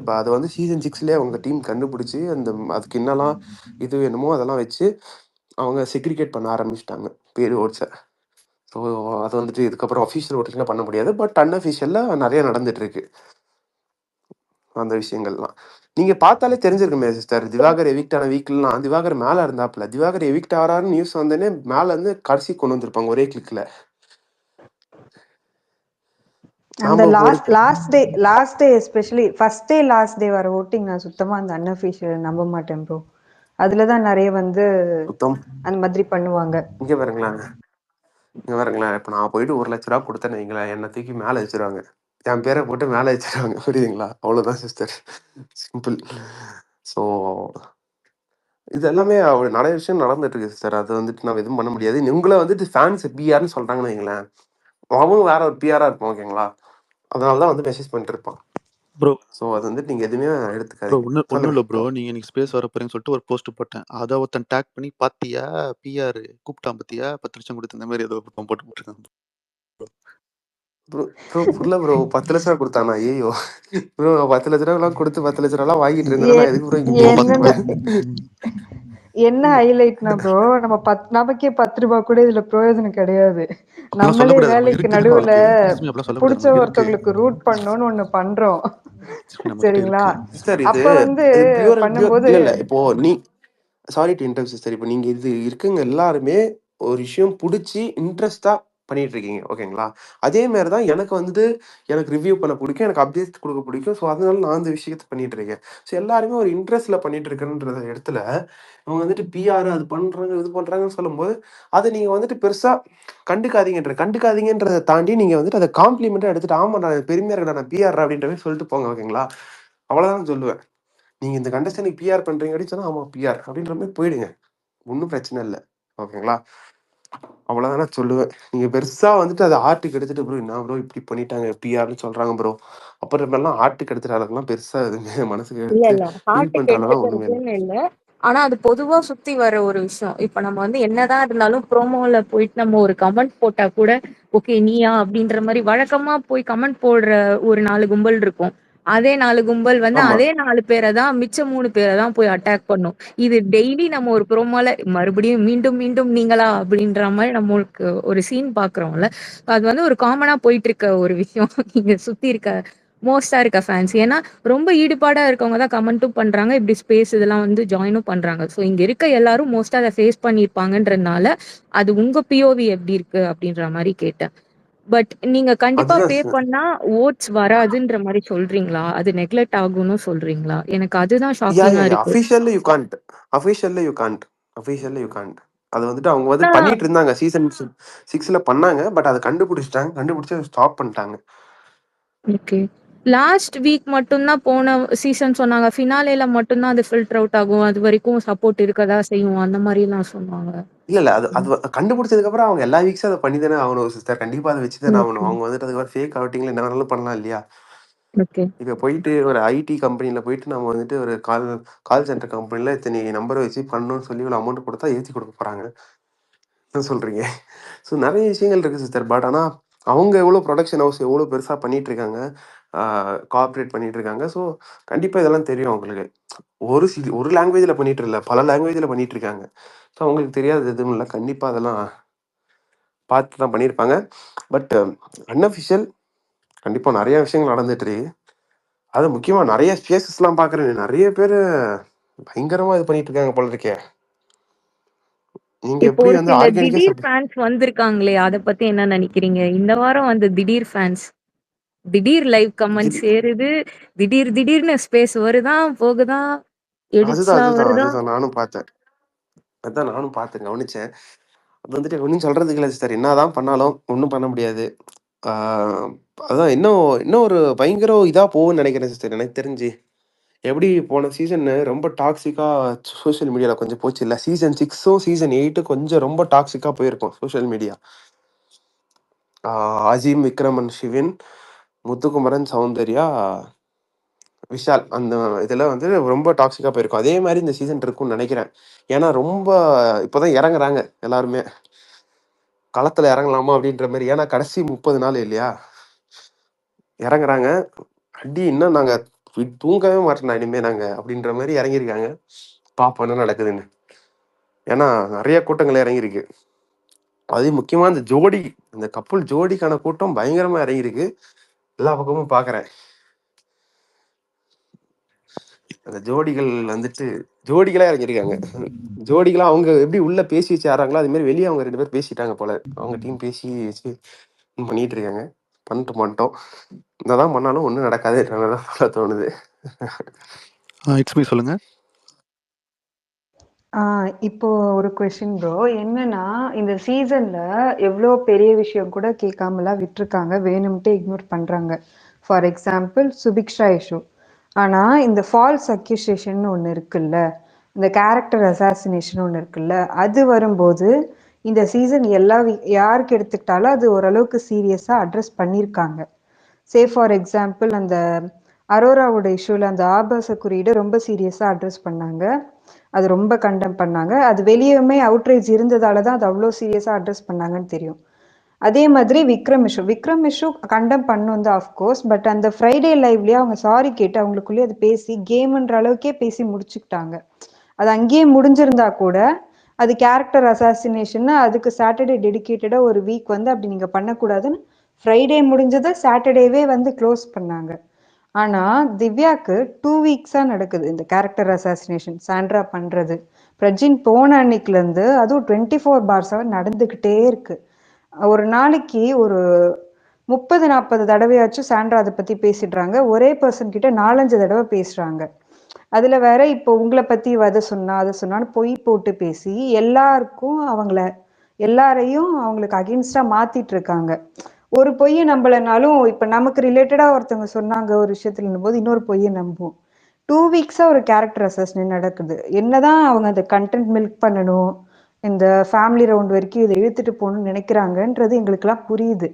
இப்ப அது வந்து சீசன் 6லயே அவங்க டீம் கண்டுபிடிச்சு, அதுக்கு என்னலாம் இது வேணுமோ அதெல்லாம் வச்சு, அவங்க செக்ரிகேட் பண்ண ஆரம்பிச்சுட்டாங்க பேரு ஓட்ஸ. ஸோ அது வந்துட்டு இதுக்கப்புறம் அஃபிஷியல் ஓட்டிங்ல பண்ண முடியாது. பட் அன்அஃபிஷியலா நெறைய நடந்துட்டு இருக்கு. அந்த விஷயங்கள்லாம். நீங்க பார்த்தாலே தெரிஞ்சிருக்குமே சிஸ்டர். திவாகர் எவிக்ட் ஆன வீக்லாம் திவாகர் மேல இருந்தாப்ல. திவாகர் எவிக்ட் ஆறாருன்னு நியூஸ் வந்தோனே மேல இருந்து கடைசி கொண்டு வந்திருப்பாங்க ஒரே கிளிக்ல. அந்த நாம ஒரு last day especially first day last day வர ஓட்டிங் நான் சுத்தமா அந்த அன்அஃபிஷியல் நம்ப மாட்டேன் ப்ரோ. அதுலதான் நிறைய வந்து சுத்தம் அந்த மாதிரி பண்ணுவாங்க. இங்க பாருங்களேன். இப்ப நான் போயிட்டு 1 லட்ச ரூபா கொடுத்தேன்னு வைங்களேன், என்ன தூக்கி மேல வச்சிருவாங்க. என் பேரை போட்டு மேல வச்சிருவாங்க. புரியுதுங்களா? அவ்வளவுதான் சிஸ்டர். சிம்பிள். ஸோ இது எல்லாமே நிறைய விஷயம் நடந்துட்டு இருக்கு சிஸ்டர். அது வந்துட்டு நம்ம எதுவும் பண்ண முடியாது. உங்களை வந்துட்டு ஃபேன்ஸ் பிஆர்னு சொல்றாங்கன்னு வைங்களேன், அவன் வேற ஒரு பிஆரா இருப்பான். ஓகேங்களா? அதனாலதான் வந்து மெசேஜ் பண்ணிட்டு இருப்பான் ப்ரோ. ஸோ அது வந்துட்டு நீங்க எதுவுமே ப்ரோ எடுத்துக்காதீங்க. ஒன்றும் சொல்லுங்க இல்லை ப்ரோ. bro. நீங்கள் இன்னைக்கு ஸ்பேஸ் வர போறீங்கன்னு சொல்லிட்டு ஒரு போஸ்ட் போட்டேன். அதை ஒருத்தன் டேக் பண்ணி பாத்தியா பிஆர் கூப்பிட்டான் பாத்தியா 10 லட்சம் கொடுத்து இந்த மாதிரி ஏதோ போட்டு போட்டுருக்கான் ப்ரோ புரியல ப்ரோ. 10 லட்ச ரூபா கொடுத்தானா? ஐயோ ப்ரோ, 10 லட்ச ரூபா கொடுத்து 10 லட்ச ரூபா வாங்கிட்டு இருந்தேன்னா எதுக்கு ப்ரோ இங்க பேசிட்டு என்னென்ன இருப்பேன்? என்ன ஹைலைட்னா ப்ரோ, நம்ம நமக்கே 10 ரூபாய் கூட இதுல பிரயோஜனம் கிடையாது. அப்படிலாம் நம்மளே சொல்லக்கூடாது. நம்ம வேலைக்கு இருக்குல்ல நடுவுல நமக்கு. அப்படிலாம் சொல்லக்கூடாது. புடிச்ச நமக்கு இருக்கு. ஒருத்தவங்களுக்கு ரூட் பண்ணணும்னு ஒண்ணு பண்றோம். நம்ம கிட்ட சரிங்களா? இருக்கு. சிஸ்டர் அப்ப வந்து இது பியூர் பண்ணும்போது இல்ல இப்போ சாரி டு இன்டர்ப்ட் சிஸ்டர். இப்போ நீங்க இது இருக்குங்க எல்லாருமே ஒரு விஷயம் பிடிச்சி இன்ட்ரெஸ்டா பண்ணிட்டு இருக்கீங்க. ஓகேங்களா? அதே மாதிரி தான் எனக்கு ரிவ்யூ பண்ண பிடிக்கும், எனக்கு அப்டேட்ஸ் கொடுக்க பிடிக்கும். ஸோ அதனால நான் அந்த விஷயத்த பண்ணிட்டு இருக்கேன். ஸோ எல்லாருமே ஒரு இன்ட்ரெஸ்ட்ல பண்ணிட்டு இருக்கேன்ற இடத்துல அவங்க வந்துட்டு பிஆர் அது பண்றாங்க இது பண்றாங்கன்னு சொல்லும்போது அதை நீங்க வந்துட்டு பெருசா கண்டுக்காதீங்கன்றதை தாண்டி நீங்க வந்துட்டு அதை காம்ப்ளிமெண்டா எடுத்துட்டு ஆமா நான் பெருமையா இருக்கேன் நான் பிஆர் அப்படின்ற மாதிரி சொல்லிட்டு போங்க. ஓகேங்களா? அவ்வளவுதான் சொல்லுவேன். நீங்க இந்த கண்டஸ்டன்ட் பிஆர் பண்றீங்க அப்படின்னு சொன்னா ஆமா பிஆர் அப்படின்ற மாதிரி போயிடுங்க. ஒன்றும் பிரச்சனை இல்லை. ஓகேங்களா? அவ்வளவுதான் சொல்லுவேன். நீங்க பெருசா வந்துட்டு அதை ஆர்ட்டுக்கு எடுத்துட்டு ப்ரோ என்ன ப்ரோ இப்படி பண்ணிட்டாங்க பிஆர்னு சொல்றாங்க ப்ரோ அப்புறமெல்லாம் ஆர்ட்டுக்கு எடுத்துட்டு அளவுக்குலாம் பெருசா எதுவுமே மனசுக்கு இல்ல எடுத்து இல்ல ஃபீல் ஹார்ட்டுக்கு பண்ற அளவுலாம் ஒண்ணுமே இல்லை. எடுத்துக்கிறதுன்னு இல்ல. ஆனா அது பொதுவா சுத்தி வர ஒரு விஷயம். இப்ப நம்ம வந்து என்னதான் இருந்தாலும் ப்ரோமோல போயிட்டு நம்ம ஒரு கமெண்ட் போட்டா கூட ஓகே நீயா அப்படின்ற மாதிரி வழக்கமா போய் கமெண்ட் போடுற ஒரு 4 கும்பல் இருக்கும். அதே 4 கும்பல் வந்து ஆமா அதே 4 பேரை தான் மிச்ச 3 பேரை தான் போய் அட்டாக் பண்ணும். இது டெய்லி நம்ம ஒரு ப்ரோமோல மறுபடியும் மீண்டும் மீண்டும் நீங்களா அப்படின்ற மாதிரி நம்மளுக்கு ஒரு சீன் பாக்குறோம்ல. அது வந்து ஒரு காமனா போயிட்டு இருக்க ஒரு விஷயம். இங்க சுத்தி இருக்க மோஸ்டா இருக்க ஃபேன்ஸ். ஏன்னா ரொம்ப ஈடுபாடா இருக்கவங்க தான் கமெண்ட்டும் பண்றாங்க. இப்படி ஸ்பேஸ் இதெல்லாம் வந்து ஜாயினும் பண்றாங்க. ஸோ இங்க இருக்க எல்லாரும் மோஸ்டா அதை ஃபேஸ் பண்ணியிருப்பாங்கன்றதுனால அது உங்க பிஓவி எப்படி இருக்கு அப்படின்ற மாதிரி கேட்டேன். பட் நீங்க கண்டிப்பா அதுதான் பே பண்ணா ஓட்ஸ் வராதுன்ற மாதிரி சொல்றீங்களா? அது நெக்லெக்ட் ஆகும்னு சொல்றீங்களா? எனக்கு அதுதான் ஷாக்கிங்கா இருக்கு. Officially you can't officially you can't officially you can't அது வந்துட்டு அவங்க வந்து ஆனா பண்ணிட்டு இருந்தாங்க சீசன் 6ல பண்ணாங்க. பட் அதை கண்டுபிடிச்சு அதை ஸ்டாப் பண்ணிட்டாங்க. ஓகே. லாஸ்ட் வீக் மட்டும்தான் போன சீசன் சொன்னாங்க. ஃபினாலேல மட்டும்தான் அது ஃபில்டர் அவுட் ஆகும். அது வரைக்கும் சப்போர்ட் இருக்கதா செய்யும். அந்த மாதிரி எல்லாம் சொன்னாங்க. இல்ல அது அது கண்டுபிடிச்சதுக்கு அப்புறம் அவங்க எல்லா வீக்ஸும் அதை பண்ணி தானே ஆகணும் சிஸ்டர். கண்டிப்பா அதை வச்சு தானே ஆகணும். ஓகே. அவங்க வந்துட்டு அதுக்கு ஃபேக் அவுட்டிங்ல என்ன வேணாலும் பண்ணலாம் இல்லையா? ஓகே. இப்ப போயிட்டு ஒரு ஐடி கம்பெனில போயிட்டு நம்ம வந்துட்டு ஒரு கால் சென்டர் கம்பெனில இத்தனை நம்பரை வச்சு பண்ணணும்னு சொல்லி ஒரு அமௌண்ட் கொடுத்தா ஏற்றி கொடுக்க போறாங்க. என்ன சொல்றீங்க? ஸோ நிறைய விஷயங்கள் இருக்கு சிஸ்டர். பட் ஆனா அவங்க எவ்வளோ ப்ரொடக்ஷன் ஹவுஸ் எவ்வளோ பெருசா பண்ணிட்டு இருக்காங்க, கோஆப்ரேட் பண்ணிட்டு இருக்காங்க. ஸோ கண்டிப்பா இதெல்லாம் தெரியும் அவங்களுக்கு. ஒரு லாங்குவேஜ்ல பண்ணிட்டு இல்ல, பல லாங்குவேஜ்ல பண்ணிட்டு இருக்காங்க. ஸோ அவங்களுக்கு தெரியாதது எதுவும் இல்லை. கண்டிப்பா அதெல்லாம் பார்த்து தான் பண்ணியிருப்பாங்க. பட் அன்அஃபிஷியல் கண்டிப்பா நிறைய விஷயங்கள் நடந்துட்டு இருக்கு. அது முக்கியமா நிறைய ஸ்பேசஸ்லாம் பார்க்குறேன். நிறைய பேர் பயங்கரமா இது பண்ணிட்டு இருக்காங்க போல இருக்கே. நீங்க இப்போ எப்படி ஒரு வந்து சில ஆர்கானிக்கா திடீர் ஃபேன்ஸ் வந்திருக்காங்களே, அத பத்தி என்ன நினைக்கிறீங்க? இந்த வாரம் வந்த திடீர் ஃபேன்ஸ், திடீர் லைவ் கமெண்ட்ஸ் ஏறுது, திடீர்னு ஸ்பேஸ் வருதான், போகுதான், எடிட்ஸ்லாம் வருதான். அதுதான் நானும் பார்த்தேன். அதான் நானும் பார்த்தேன், கவனிச்சேன். அது வந்துட்டு ஒன்றும் சொல்றதுக்கு இல்லை சிஸ்டர். என்னதான் பண்ணாலும் ஒன்றும் பண்ண முடியாது. ஆஹ் அதான் இன்னும் இன்னும் ஒரு பயங்கர இதா போகும்னு நினைக்கிறேன் சிஸ்டர். எனக்கு தெரிஞ்சு எப்படி போன சீசன் ரொம்ப டாக்ஸிக்கா சோஷியல் மீடியால கொஞ்சம் போச்சு இல்லை. சீசன் 6ம் சீசன் 8 கொஞ்சம் ரொம்ப டாக்ஸிக்கா போயிருக்கும் சோஷியல் மீடியா. அஜீம், விக்ரமன், சிவின், முத்துக்குமரன், சௌந்தர்யா, விஷால் அந்த இதில் வந்து ரொம்ப டாக்ஸிக்காக போயிருக்கும். அதே மாதிரி இந்த சீசன் இருக்கும்னு நினைக்கிறேன். ஏன்னா ரொம்ப இப்போதான் இறங்குறாங்க எல்லாருமே களத்தில் இறங்கலாமா அப்படின்ற மாதிரி. ஏன்னா கடைசி 30 நாள் இல்லையா இறங்குறாங்க. அடி இன்னும் நாங்கள் தூங்கவே மாட்டேன் இனிமே நாங்க அப்படின்ற மாதிரி இறங்கியிருக்காங்க. பார்ப்போம் என்ன நடக்குதுன்னு. ஏன்னா நிறைய கூட்டங்கள் இறங்கியிருக்கு. அது முக்கியமா இந்த ஜோடி, இந்த கப்புள் ஜோடிக்கான கூட்டம் பயங்கரமா இறங்கியிருக்கு. எல்லா பக்கமும் பார்க்குறேன். அந்த ஜோடிகள் வந்துட்டு ஜோடிகளா இறங்கியிருக்காங்க. ஜோடிகளா அவங்க எப்படி உள்ள பேசி வச்சு ஆடுறாங்களோ அது மாதிரி வெளியே அவங்க 2 பேர் பேசிட்டாங்க போல. அவங்க டீம் பேசி வச்சு பண்ணிட்டு இருக்காங்க. பண்ணிட்டு மாட்டோம். என்னதான் பண்ணாலும் ஒன்றும் நடக்காதுன்ற மாதிரி தான் சொல்ல தோணுது. இட்ஸ் மீ சொல்லுங்க. இப்போ ஒரு கொஸ்டின் ப்ரோ. என்னன்னா இந்த சீசன்ல எவ்வளோ பெரிய விஷயம் கூட கேட்காமலாம் விட்டுருக்காங்க, வேணும்ட்டு இக்னோர் பண்றாங்க. For example Subiksha issue. ஆனா இந்த ஃபால்ஸ் அக்யூசேஷன் ஒன்று இருக்குல்ல, இந்த கேரக்டர் அசாசினேஷன் ஒன்று இருக்குல்ல, அது வரும்போது இந்த சீசன் யாருக்கு எடுத்துக்கிட்டாலும் அது ஓரளவுக்கு சீரியஸாக அட்ரஸ் பண்ணியிருக்காங்க. சே ஃபார் எக்ஸாம்பிள் அந்த அரோராவோட இஷ்யூவில் அந்த ஆபாச குறியீடு ரொம்ப சீரியஸாக அட்ரஸ் பண்ணாங்க. அது ரொம்ப கண்டம் பண்ணாங்க. அது வெளியுமே அவுட்ரேஜ் இருந்ததால தான் அது அவ்வளோ சீரியஸாக அட்ரஸ் பண்ணாங்கன்னு தெரியும். அதே மாதிரி விக்ரம் இஷ்யூ கண்டம் பண்ணும் தான் ஆஃப்கோர்ஸ். பட் அந்த ஃப்ரைடே லைவ்லேயே அவங்க சாரி கேட்டு அவங்களுக்குள்ளேயே அது பேசி கேம்ன்ற அளவுக்கே பேசி முடிச்சுக்கிட்டாங்க. அது அங்கேயே முடிஞ்சிருந்தா கூட அது கேரக்டர் அசாசினேஷன், அதுக்கு சாட்டர்டே டெடிக்கேட்டடாக ஒரு வீக் வந்து அப்படி நீங்கள் பண்ணக்கூடாதுன்னு ஃப்ரைடே முடிஞ்சதை சாட்டர்டேவே வந்து க்ளோஸ் பண்ணாங்க. ஆனால் திவ்யாவுக்கு 2 வீக்ஸாக நடக்குது இந்த கேரக்டர் அசாசினேஷன் சாண்ட்ரா பண்ணுறது. பிரஜின் போன அன்னைக்குலேருந்து அதுவும் 24 bars நடந்துக்கிட்டே இருக்கு. ஒரு நாளைக்கு ஒரு 30-40 தடவையாச்சும் சாண்ட்ரா அதை பற்றி பேசிடுறாங்க. ஒரே பர்சன் கிட்ட 4-5 தடவை பேசுகிறாங்க. அதில் வேற இப்போ உங்களை பற்றி அதை சொன்னான்னு பொய் போட்டு பேசி எல்லாரையும் அவங்களுக்கு அகெயின்ஸ்டாக மாற்றிட்டு இருக்காங்க. ஒரு பொய்யை நம்பலைனாலும் இப்போ நமக்கு ரிலேட்டடாக ஒருத்தவங்க சொன்னாங்க ஒரு விஷயத்துல போது இன்னொரு பொய்யை நம்புவோம். 2 வீக்ஸாக ஒரு கேரக்டர் அசஸ்மெண்ட் நடக்குது. என்னதான் அவங்க அந்த கண்டென்ட் மில்க் பண்ணணும், இந்த ஃபேமிலி ரவுண்ட் வரைக்கும் இதை இழுத்துட்டு போகணும்னு நினைக்கிறாங்கன்றது எங்களுக்கெல்லாம் புரியுது.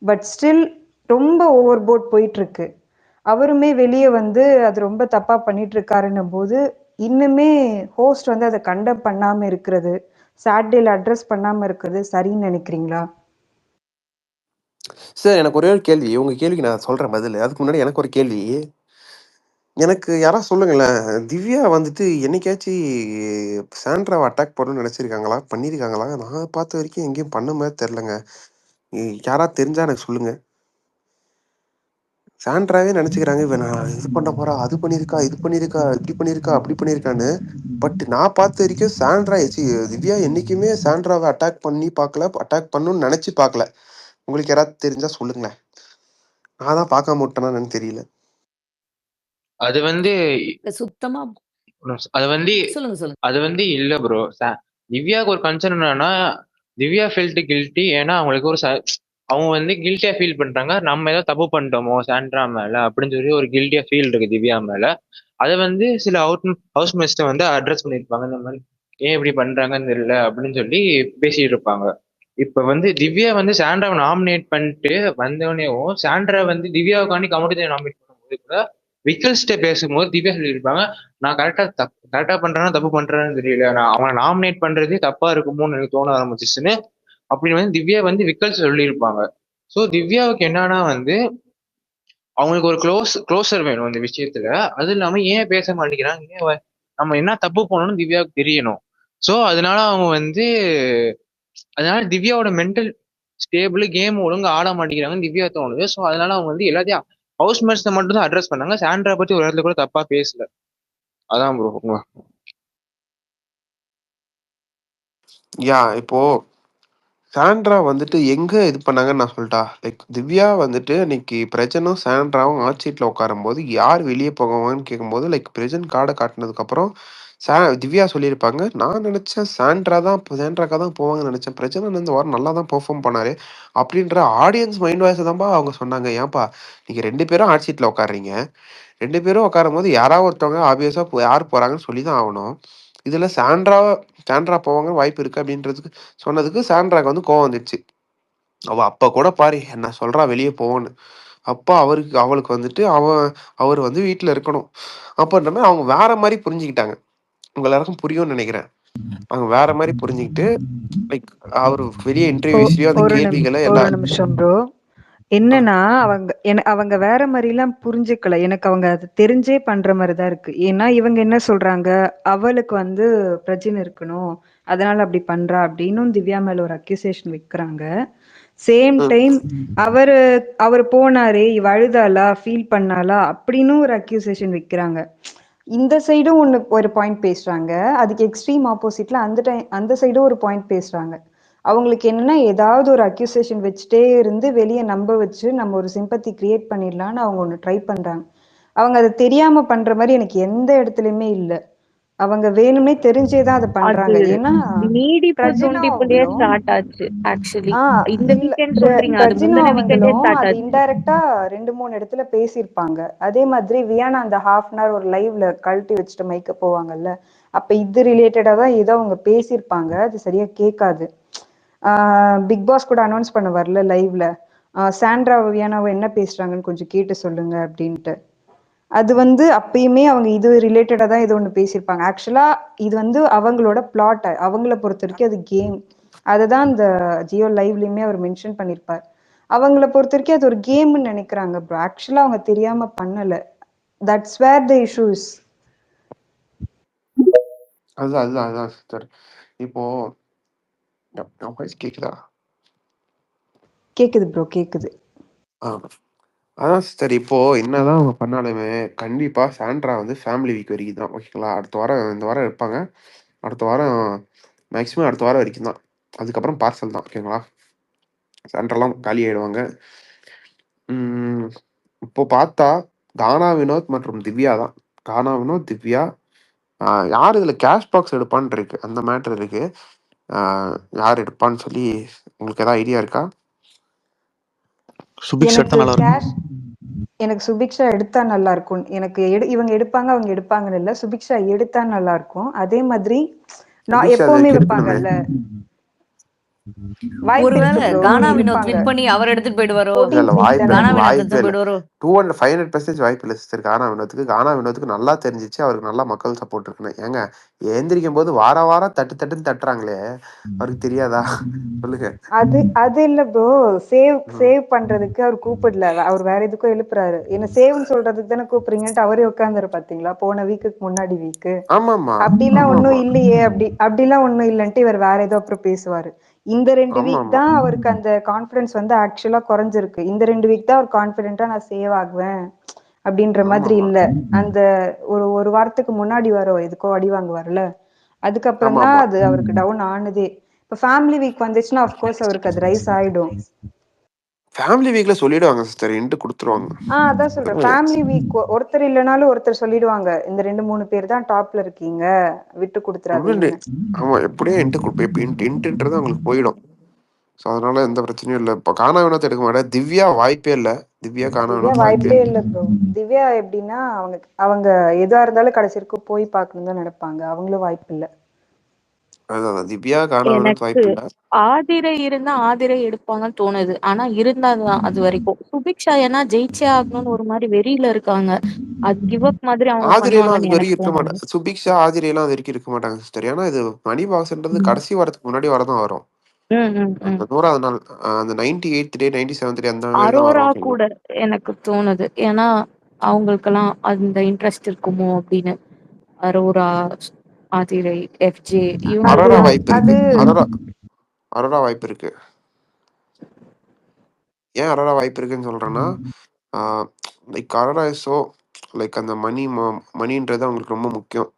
பட் ஸ்டில் ரொம்ப ஓவர் போர்ட் போயிட்டு இருக்கு. அவருமே வெளியே வந்து அது ரொம்ப தப்பா பண்ணிட்டு இருக்காருன்னும் போது இன்னுமே ஹோஸ்ட் வந்து அதை கண்டெம் பண்ணாம இருக்கிறது, சாட்டர்டேல அட்ரஸ் பண்ணாம இருக்கிறது சரின்னு நினைக்கிறீங்களா? சார் எனக்கு ஒரே ஒரு கேள்வி. உங்க கேள்விக்கு நான் சொல்றேன் பதில். அதுக்கு முன்னாடி எனக்கு ஒரு கேள்வி. எனக்கு யாராவது சொல்லுங்களேன். திவ்யா வந்துட்டு என்னைக்காச்சும் சாண்ட்ராவை அட்டாக் பண்ணணும்னு நினைச்சிருக்காங்களா? பண்ணியிருக்காங்களா? நான் பார்த்த வரைக்கும் எங்கேயும் பண்ண மாதிரி தெரிலங்க. யாராவது தெரிஞ்சா எனக்கு சொல்லுங்க. சாண்ட்ராவே நினைச்சுக்கிறாங்க இவன் நான் இது பண்ண போறா, அது பண்ணியிருக்கா, இது பண்ணியிருக்கா, இப்படி பண்ணியிருக்கா, அப்படி பண்ணியிருக்கான்னு. பட் நான் பார்த்த வரைக்கும் திவ்யா என்னைக்குமே சாண்ட்ராவை அட்டாக் பண்ணி பார்க்கல, அட்டாக் பண்ணணும்னு நினைச்சு பார்க்கல. உங்களுக்கு யாராவது தெரிஞ்சா சொல்லுங்களேன். நான் தான் பார்க்காம விட்டேனான்னு தெரியல. அது வந்து சுத்தமா அது வந்து சொல்லுங்க. அது வந்து இல்ல ப்ரோ. திவ்யாவுக்கு ஒரு கன்சர்ன் என்னன்னா, திவ்யா ஃபீல்ட் கில்ட்டி. ஏன்னா அவங்களுக்கு ஒரு அவங்க வந்து கில்ட்டியா ஃபீல் பண்றாங்க, நம்ம ஏதோ தப்பு பண்ணிட்டோமோ சாண்ட்ரா மேல அப்படின்னு சொல்லி ஒரு கில்ட்டியா ஃபீல் இருக்கு திவ்யா மேல. அதை வந்து சில ஹவுஸ் மேட்ஸ்ட வந்து அட்ரஸ் பண்ணியிருப்பாங்க. இந்த மாதிரி ஏன் இப்படி பண்றாங்கன்னு தெரியல அப்படின்னு சொல்லி பேசிட்டு இருப்பாங்க. இப்ப வந்து திவ்யா வந்து சாண்ட்ராவை நாமினேட் பண்ணிட்டு வந்தோடனேவும் சாண்ட்ரா வந்து திவ்யாவுக்காண்டி கமிட்டி நாமினேட் பண்ணும்போது கூட விக்கல்ஸ்ட பேசும்போது திவ்யா சொல்லியிருப்பாங்க, நான் கரெக்டா பண்றேன்னா தப்பு பண்றேன்னு தெரியல, நான் அவனை நாமினேட் பண்றதே தப்பா இருக்குமோன்னு எனக்கு தோண ஆரம்பிச்சிச்சுன்னு அப்படின்னு வந்து திவ்யா வந்து விக்கல்ஸ் சொல்லியிருப்பாங்க. ஸோ திவ்யாவுக்கு என்னன்னா வந்து அவங்களுக்கு ஒரு க்ளோசர் வேணும் இந்த விஷயத்துல. அது இல்லாம ஏன் பேச மாட்டேங்கிறாங்க, ஏன் நம்ம என்ன தப்பு பண்ணணும்னு திவ்யாவுக்கு தெரியணும். ஸோ அதனால திவ்யாவோட மென்டல் ஸ்டேபிள் கேம் ஒழுங்கா ஆட மாட்டேங்கிறாங்கன்னு திவ்யா தோணுது. ஸோ அதனால அவங்க வந்து எல்லாத்தையும் ஹவுஸ் மேட்ஸ் மட்டும் தான் அட்ரஸ் பண்ணாங்க. சாண்ட்ரா பத்தி ஒரு இடத்துல கூட தப்பா பேசல. அதான் ப்ரோ. இப்போ சாண்ட்ரா வந்துட்டு எங்க இது பண்ணாங்கன்னு நான் சொல்லிட்டா. லைக் திவ்யா வந்துட்டு இன்னைக்கு பிரஜனும் சாண்ட்ராவும் ஆட்சீட்ல உட்காரும்போது யார் வெளியே போவாங்கன்னு கேட்கும்போது லைக் பிரஜன் கார்டை காட்டினதுக்கு அப்புறம் திவ்யா சொல்லியிருப்பாங்க, நான் நினைச்சேன் சாண்ட்ராக்கா தான் போவாங்கன்னு நினைச்சேன். பிரஜன் இந்த வாரம் நல்லா தான் பெர்ஃபார்ம் பண்ணாரு அப்படின்ற ஆடியன்ஸ் மைண்ட் வாய்ஸ் தான்ப்பா அவங்க சொன்னாங்க. ஏன்பா நீங்க 2 பேரும் ஆட்சீட்ல உட்காடுறீங்க, 2 பேரும் உட்காரும் போது யாராவது ஒருத்தவங்க ஆப்வியஸா யார் போறாங்கன்னு சொல்லி தான் ஆகணும். இதுல சாண்ட்ரா போவாங்க வாய்ப்பு இருக்கு அப்படின்றதுக்கு சொன்னதுக்கு சாண்ட்ராக்கு வந்து கோவம் வந்துடுச்சு. அவ அப்ப கூட பாரு என்ன சொல்றா வெளியே போவோன்னு. அப்ப அவளுக்கு வந்துட்டு அவர் வந்து வீட்டுல இருக்கணும் அப்படின்ற மாதிரி அவங்க வேற மாதிரி புரிஞ்சுக்கிட்டாங்க. உங்க எல்லாருக்கும் புரியும்னு நினைக்கிறேன். அவங்க வேற மாதிரி புரிஞ்சுக்கிட்டு லைக் அவரு வெளியே இன்டர்வியூஸ்லயோ அந்த கேள்விகளை ஒரு எல்லாம் நிமிஷம் ப்ரோ. என்னன்னா அவங்க வேற மாதிரிலாம் புரிஞ்சுக்கல. எனக்கு அவங்க அது தெரிஞ்சே பண்ற மாதிரிதான் இருக்கு. ஏன்னா இவங்க என்ன சொல்றாங்க, அவளுக்கு வந்து பிரச்சனை இருக்கணும், அதனால அப்படி பண்றா அப்படின்னு திவ்யா மேல ஒரு அக்யூசேஷன் வைக்கிறாங்க. சேம் டைம் அவரு போனாரே, இவ அழுதாளா, ஃபீல் பண்ணாளா அப்படின்னு ஒரு அக்யூசேஷன் வைக்கிறாங்க. இந்த சைடும் ஒரு பாயிண்ட் பேசுறாங்க, அதுக்கு எக்ஸ்ட்ரீம் ஆப்போசிட்ல அந்த சைடும் ஒரு பாயிண்ட் பேசுறாங்க. அவங்களுக்கு என்னன்னா ஏதாவது ஒரு அக்யூசேஷன் வச்சுட்டே இருந்து வெளியே நம்ப வச்சு நம்ம ஒரு சிம்பத்தி கிரியேட் பண்ணிடலான்னு அவங்க ஒன்று ட்ரை பண்றாங்க. அவங்க அதை தெரியாம பண்ற மாதிரி எனக்கு எந்த இடத்துலயுமே இல்லை. அவங்க வேணும்னே தெரிஞ்சேதான் அதை அது பண்றாங்க. ஏன்னா நீடிப்பு பிரஜினா துண்டிப்புலயே அவங்களும் ஸ்டார்ட் ஆச்சு ஆக்சுவலி. இந்த இல்ல வீக்கெண்ட் சொல்றீங்க, அது பிரஜினா முந்தின வீக்கெண்டே அவங்களும் ஸ்டார்ட் அது ஆச்சு. இன்டைரக்டா 2-3 இடத்துல பேசியிருப்பாங்க. அதே மாதிரி வியானா அந்த ஹாஃப் அன் ஹவர் ஒரு லைவ்ல கழட்டி வச்சுட்டு மைக்க போவாங்கல்ல, அப்ப இது ரிலேட்டடா தான் ஏதோ அவங்க பேசியிருப்பாங்க. அது சரியா கேட்காது. பிக் பாஸ் கூட அனௌன்ஸ் பண்ண வரல லைவ்ல, சாண்ட்ரா வியானாவை என்ன பேசுறாங்கன்னு கொஞ்சம் கேட்டு சொல்லுங்க அப்படின்ட்டு. அது வந்து அப்பயுமே அவங்க இது ரிலேட்டடா தான் ஏதோ ஒன்று பேசியிருப்பாங்க. ஆக்சுவலா இது வந்து அவங்களோட பிளாட், அவங்கள பொறுத்த வரைக்கும் அது கேம். அதுதான் இந்த ஜியோ லைவ்லயுமே அவர் மென்ஷன் பண்ணியிருப்பார். அவங்கள பொறுத்த வரைக்கும் அது ஒரு கேம்னு நினைக்கிறாங்க ப்ரோ. ஆக்சுவலா அவங்க தெரியாம பண்ணல. That's where the issues. அதுதான் சிஸ்டர். இப்போ வாய்ஸ் கேக்குதா? கேக்குது ப்ரோ, கேக்குது. அதான் சிஸ்டர், இப்போ என்னதான் அவங்க பண்ணாலுமே கண்டிப்பா சாண்ட்ரா வந்து ஃபேமிலி வீக் வரைக்கும் தான், ஓகேங்களா? அடுத்த வாரம் இந்த வாரம் இருப்பாங்க, அடுத்த வாரம் மேக்ஸிமம் அடுத்த வாரம் வரைக்கும் தான். அதுக்கப்புறம் பார்சல் தான், ஓகேங்களா? சாண்ட்ராலாம் காலி ஆயிடுவாங்க. இப்போ பார்த்தா கானா வினோத் மற்றும் திவ்யா தான். கானா வினோத், திவ்யா. யார் இதுல கேஷ் பாக்ஸ் எடுப்பான்னு இருக்கு, அந்த மேட்டர் இருக்கு. யார் எடுப்பான்னு சொல்லி உங்களுக்கு ஏதாவது ஐடியா இருக்கா? சுபிக்ஷா எடுத்தா நல்லா இருக்கும். எனக்கு சுபிக்ஷா எடுத்தா நல்லா இருக்கும். எனக்கு இவங்க எடுப்பாங்க அவங்க எடுப்பாங்கன்னு இல்ல, சுபிக்ஷா எடுத்தா நல்லா இருக்கும். அதே மாதிரி நான் சுபிக்ஷா அது எப்பவுமே வரைக்கும் இருக்கணுமே. வைப்பாங்கல்ல, வாய்ப்பு ஒருவேளை இருக்கு bro, கானா வினோத் இருப்பாங்க. வின் பண்ணி அவர் எடுத்துட்டு போயிடுவாரோ? 14th இல்ல, week வாய்ப்பு தானே. கானா இல்ல, வினோத் வாய்ப்பே எடுத்துட்டு இல்ல. போயிடுவாரோ? 500% வாய்ப்பு இல்லை சிஸ்டர். கானா வினோத்துக்கு நல்லா தெரிஞ்சிச்சு, அவருக்கு நல்லா மக்கள் சப்போர்ட் இருக்குன்னு. ஏங்க, எந்திரிக்கும் போது வாரம் தட்டுன்னு தட்டுறாங்களே, அவருக்கு தெரியாதா? சொல்லுங்க. அது இல்ல ப்ரோ, சேவ் பண்றதுக்கு அவர் கூப்பிடல, அவர் வேற எதுக்கும் எழுப்புறாரு. என்ன சேவ்னு சொல்றதுக்கு தானே கூப்பிடுறீங்கன்ட்டு அவரே உட்கார்ந்தாரு பாத்தீங்களா, போன வீக்குக்கு முன்னாடி வீக்கு. ஆமாமா அப்படிலாம் ஒண்ணும் ஆமாமா இல்லையே, அப்படிலாம் ஒண்ணும் இல்லைன்ட்டு இவர் வேற ஏதோ அப்புறம் பேசுவாரு. இந்த 2 வீக் ஆமாமா தான் அவருக்கு அந்த கான்பிடன்ஸ் வந்து ஆக்சுவலா குறைஞ்சிருக்கு. இந்த 2 வீக் தான் அவர் கான்பிடென்ட்டா நான் சேவ் ஆகுவேன் அப்படின்ற மாதிரி ஆமாமா இல்ல. அந்த ஒரு வாரத்துக்கு முன்னாடி எதுக்கோ அடி வாங்குவார்ல, அதுக்கப்புறம் தான் ஆமாமா அது அவருக்கு டவுன் ஆனதே. இப்ப ஃபேமிலி வீக் வந்துச்சுன்னா அஃப்கோர்ஸ் அவருக்கு அது ரைஸ் ஆயிடும். ஃபேமிலி வீக்ல சொல்லிடுவாங்க சிஸ்டர், இன்ட்டு கொடுத்துருவாங்க. அதான் சொல்றேன், ஃபேமிலி வீக் ஒருத்தர் இல்லைனாலும் ஒருத்தர் சொல்லிடுவாங்க, இந்த 2-3 பேர் தான் டாப்ல இருக்கீங்க, விட்டு கொடுத்துறாதீங்கன்னு. ஆமா, எப்படியும் இன்ட்டுன்றது அவங்களுக்கு போயிடும். ஸோ அதனால எந்த பிரச்சனையும் இல்லை. இப்போ கானா வினோத் எடுக்க மாட்டேன். திவ்யா வாய்ப்பே இல்லை. கானா வினோத் வாய்ப்பே வாய்ப்பே இல்லை. இல்ல ப்ரோ. திவ்யா எப்படின்னா அவங்க எதா இருந்தாலும் கடைசி வரைக்கும் போய் பார்க்கணும் தான் நினைப்பாங்க. அவங்களும் வாய்ப்பு இல்ல. அதான் திவ்யா, கானா வினோத் எனக்கு வாய்ப்பு இல்லை. ஆதிரை இருந்தா ஆதிரை எடுப்பாங்கன்னு தோணுது. ஆனா இருந்தாதான் அது வரைக்கும். சுபிக்ஷா ஏன்னா ஜெயிச்சே ஆகணும்னு ஒரு மாதிரி வெறியில இருக்காங்க. அது கிவ் அப் மாதிரி அவங்க ஆதிரியெல்லாம் அது பண்ணுவாங்கன்னு வரைக்கும் எனக்கு இருக்க தோணுது. மாட்டாங்க. சுபிக்ஷா ஆதிரியெல்லாம் அது வரைக்கும் இருக்க மாட்டாங்க சிஸ்டர். ஏன்னா இது மணி பாக்ஸ்ன்றது கடைசி வாரத்துக்கு முன்னாடி வரதான் வரும். அந்த தூரம் அதனால அந்த 98th டே 97th டே அந்த மாதிரி தான் அரோரா வரும். கூட எனக்கு தோணுது. ஏன்னா அவங்களுக்கெல்லாம் அந்த இன்ட்ரெஸ்ட் இருக்குமோ அப்படின்னு. அரோரா, ஆதிரை, எஃப்ஜே இவங்க அரோரா எல்லாம் வாய்ப்பு இருக்கு. அரோரா வாய்ப்பு இருக்கு. ஏன் அரோரா வாய்ப்பு இருக்குன்னு சொல்றேன்னா, லைக் அரோரா ஸோ லைக் அந்த மணின்றது அவங்களுக்கு ரொம்ப முக்கியம்.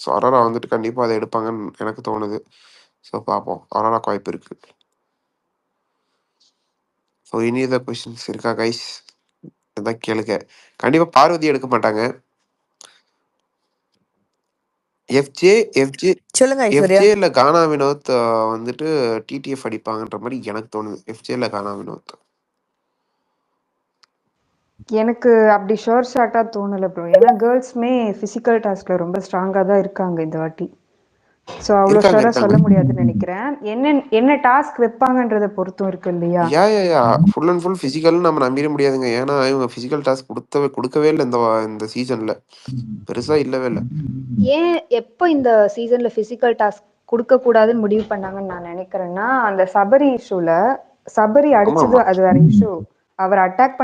ஸோ அரோரா வந்துட்டு கண்டிப்பாக அதை எடுப்பாங்கன்னு எனக்கு தோணுது. ஸோ பார்ப்போம், அரோராக்கு வாய்ப்பு இருக்கு. ஸோ இனி ஏதாவது கொஸ்டின்ஸ் இருக்கா கைஸ்? எதாவது கேளுங்க. கண்டிப்பா பார்வதி எடுக்க மாட்டாங்க. சொல்லுங்க ஐஸ்வர்யா. எஃப்ஜே இல்ல கானா வினோத் வந்துட்டு டிடிஎஃப் அடிப்பாங்கன்ற மாதிரி எனக்கு தோணுது. எஃப்ஜே இல்ல கானா வினோத். எனக்கு அப்படி ஷோர் ஷாட்டா தோணல ப்ரோ. ஏன்னா கேர்ள்ஸ்மே பிசிக்கல் டாஸ்க்ல ரொம்ப ஸ்ட்ராங்கா தான் இருக்காங்க இந்த வாட்டி. சோ அவ்வளவு ஷோரா சொல்ல முடியாதுன்னு நினைக்கிறேன். என்ன டாஸ்க் வைப்பாங்கன்றத பொறுத்தும் இருக்கு இல்லையா? யா ஃபுல் அண்ட் ஃபுல் பிசிக்கல்னு நம்ம நம்பிட முடியாதுங்க. ஏன்னா இவங்க பிசிக்கல் டாஸ்க் கொடுக்கவே இல்லை இந்த சீசன்ல. பெருசா இல்லவே இல்லை. ஏன் எப்போ இந்த சீசன்ல பிசிக்கல் டாஸ்க் கொடுக்க கூடாதுன்னு முடிவு பண்ணாங்கன்னு நான் நினைக்கிறேன்னா, அந்த சபரி இஷ்யூல சபரி அடிச்சது ஆமா அது வேற இஷ்யூ. அவர் அட்டாக்